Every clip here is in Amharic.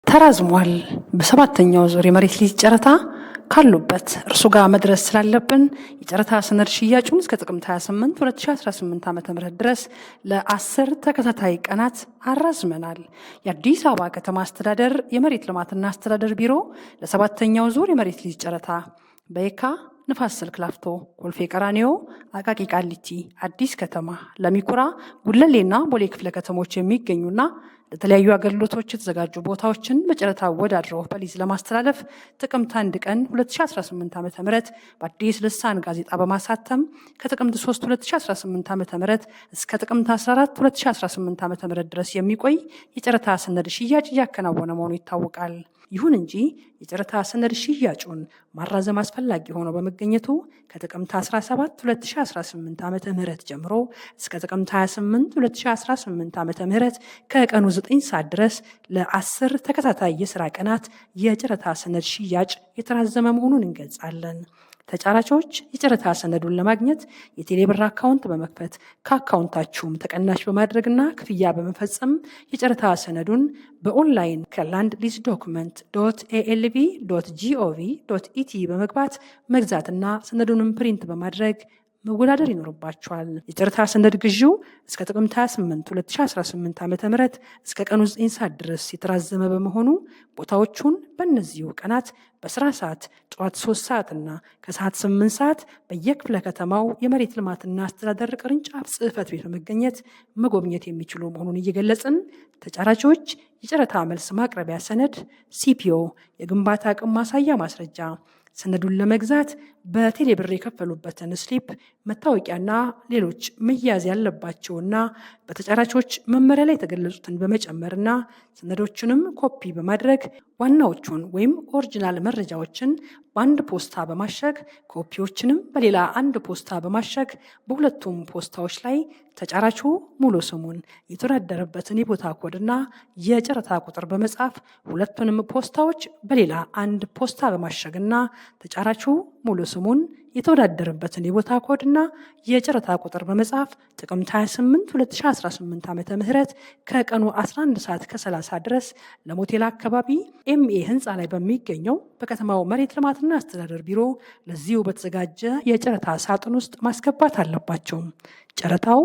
ተራዝሟል። በሰባተኛው ዙር የመሬት ሊዝ ጨረታ ካሉበት እርሱ ጋር መድረስ ስላለብን የጨረታ ሰነድ ሽያጩን እስከ ጥቅምት 28 2018 ዓ.ም ድረስ ለ10 ተከታታይ ቀናት አራዝመናል። የአዲስ አበባ ከተማ አስተዳደር የመሬት ልማትና አስተዳደር ቢሮ ለሰባተኛው ዙር የመሬት ሊዝ ጨረታ በየካ፣ ንፋስ ስልክ ላፍቶ፣ ኮልፌ ቀራኒዮ፣ አቃቂ ቃሊቲ፣ አዲስ ከተማ፣ ለሚኩራ፣ ጉለሌና ቦሌ ክፍለ ከተሞች የሚገኙና ለተለያዩ አገልግሎቶች የተዘጋጁ ቦታዎችን በጨረታ ወዳድረው በሊዝ ለማስተላለፍ ጥቅምት 1 ቀን 2018 ዓ.ም በአዲስ ልሳን ጋዜጣ በማሳተም ከጥቅምት 3 2018 ዓ.ም እስከ ጥቅምት 14 2018 ዓ.ም ድረስ የሚቆይ የጨረታ ሰነድ ሽያጭ እያከናወነ መሆኑ ይታወቃል። ይሁን እንጂ የጨረታ ሰነድ ሽያጩን ማራዘም አስፈላጊ ሆኖ በመገኘቱ ከጥቅምት 17 2018 ዓ.ም ጀምሮ እስከ ጥቅምት 28 2018 ዓ.ም ከቀኑ 9 ሰዓት ድረስ ለ10 ተከታታይ የሥራ ቀናት የጨረታ ሰነድ ሽያጭ የተራዘመ መሆኑን እንገልጻለን። ተጫራቾች የጨረታ ሰነዱን ለማግኘት የቴሌብር አካውንት በመክፈት ከአካውንታችሁም ተቀናሽ በማድረግና ክፍያ በመፈጸም የጨረታ ሰነዱን በኦንላይን ከላንድ ሊዝ ዶክመንት .alv.gov.ኢቲ በመግባት መግዛትና ሰነዱንም ፕሪንት በማድረግ መወዳደር ይኖርባቸዋል። የጨረታ ሰነድ ግዢው እስከ ጥቅምት 28 2018 ዓ.ም እስከ ቀኑ 9 ሰዓት ድረስ የተራዘመ በመሆኑ ቦታዎቹን በእነዚሁ ቀናት በስራ ሰዓት ጠዋት 3 ሰዓትና ከሰዓት 8 ሰዓት በየክፍለ ከተማው የመሬት ልማትና አስተዳደር ቅርንጫፍ ጽሕፈት ቤት በመገኘት መጎብኘት የሚችሉ መሆኑን እየገለጽን ተጫራቾች የጨረታ መልስ ማቅረቢያ ሰነድ፣ ሲፒኦ፣ የግንባታ አቅም ማሳያ ማስረጃ፣ ሰነዱን ለመግዛት በቴሌብር የከፈሉበትን ስሊፕ፣ መታወቂያና ሌሎች መያዝ ያለባቸውና በተጫራቾች መመሪያ ላይ የተገለጹትን በመጨመርና ሰነዶቹንም ኮፒ በማድረግ ዋናዎቹን ወይም ኦሪጂናል መረጃዎችን በአንድ ፖስታ በማሸግ ኮፒዎችንም በሌላ አንድ ፖስታ በማሸግ በሁለቱም ፖስታዎች ላይ ተጫራቹ ሙሉ ስሙን፣ የተወዳደረበትን የቦታ ኮድና የጨረታ ቁጥር በመጻፍ ሁለቱንም ፖስታዎች በሌላ አንድ ፖስታ በማሸግና ተጫራቹ ሙሉ ስሙን፣ የተወዳደረበትን የቦታ ኮድና የጨረታ ቁጥር በመጻፍ ጥቅምት 28 2018 ዓ.ም ከቀኑ 11 ሰዓት ከ30 ድረስ ለሞቴል አካባቢ ኤምኤ ህንፃ ላይ በሚገኘው በከተማው መሬት ልማትና አስተዳደር ቢሮ ለዚሁ በተዘጋጀ የጨረታ ሳጥን ውስጥ ማስገባት አለባቸው። ጨረታው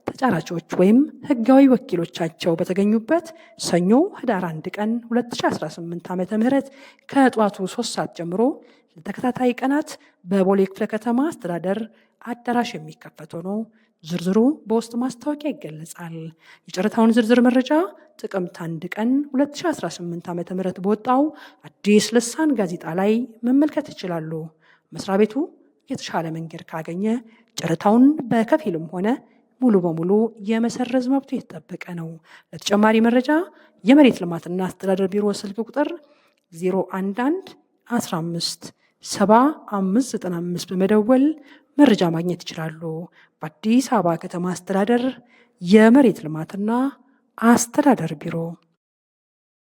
ተጫራቾች ወይም ህጋዊ ወኪሎቻቸው በተገኙበት ሰኞ ህዳር 1 ቀን 2018 ዓ.ም ከጠዋቱ 3 ሰዓት ጀምሮ ለተከታታይ ቀናት በቦሌ ክፍለ ከተማ አስተዳደር አዳራሽ የሚከፈት ሆኖ ዝርዝሩ በውስጥ ማስታወቂያ ይገለጻል። የጨረታውን ዝርዝር መረጃ ጥቅምት 1 ቀን 2018 ዓ.ም በወጣው አዲስ ልሳን ጋዜጣ ላይ መመልከት ይችላሉ። መስሪያ ቤቱ የተሻለ መንገድ ካገኘ ጨረታውን በከፊልም ሆነ ሙሉ በሙሉ የመሰረዝ መብቱ የተጠበቀ ነው። ለተጨማሪ መረጃ የመሬት ልማትና አስተዳደር ቢሮ ስልክ ቁጥር 011 15 7595 በመደወል መረጃ ማግኘት ይችላሉ። በአዲስ አበባ ከተማ አስተዳደር የመሬት ልማትና አስተዳደር ቢሮ